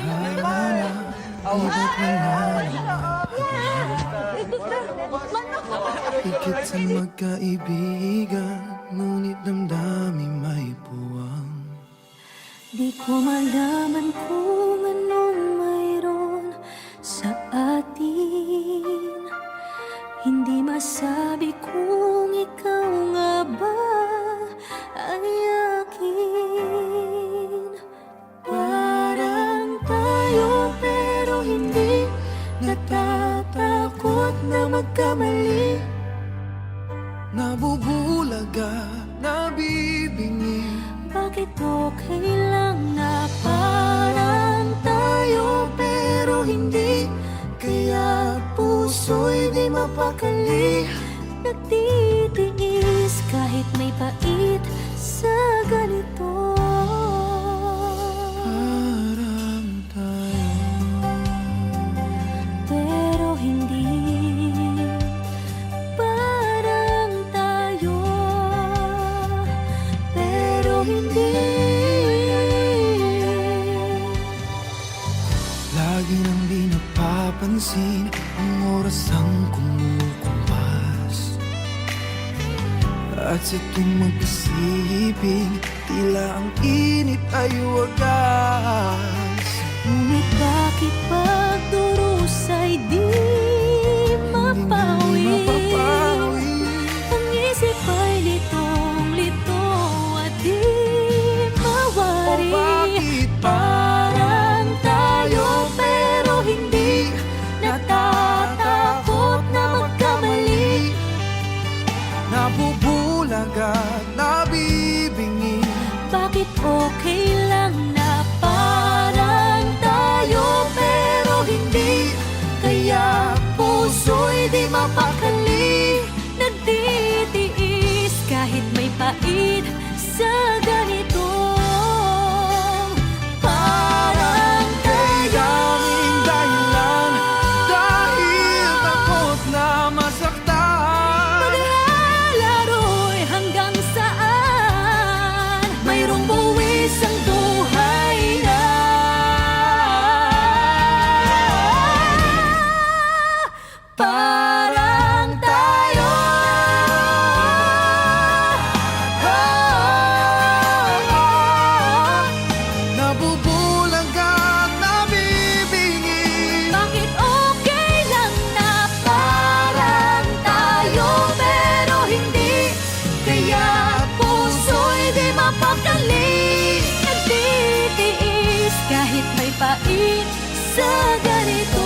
tadhana, iba't wala higit sa magkaibigan, ngunit damdamin may puwang. Di ko malaman kung anong mayroon sa atin. Hindi masabi kung ikaw nga ba ay akin. Parang tayo pero hindi natatakot na magkamali. Nabubulaga, nabibingi, Bakit okay lang na parang tayo pero hindi? Kaya puso'y di mapakali. Nagtitiis kahit may pait sa ganito. parang tayo. Pero hindi parang tayo. Pero hindi. Lagi nang di napapansin ang oras ang kumukumpas. At sa tuwing magkasibing, tila ang init ay wagas. Ngunit bakit pagdurusay di mapawi? Ang isip ay litong-lito at di mawari. O bakit Parang tayo pero hindi natatakot na magkamali. Nabubulaga, nabibingi, Bakit okay lang na parang tayo pero hindi? Kaya puso'y di mapakali. Nagtitiis kahit may pait sa ganito. Parang tayo. daming dahilan dahil takot na masaktan. Maglalaro'y hanggang saan? Mayroong buwis ang buhay na parang tayo. Nabubulaga, nabibingi, Bakit okay lang na parang tayo pero hindi? Kaya puso'y di mapakali. Nagtitiis kahit may pait sa ganito.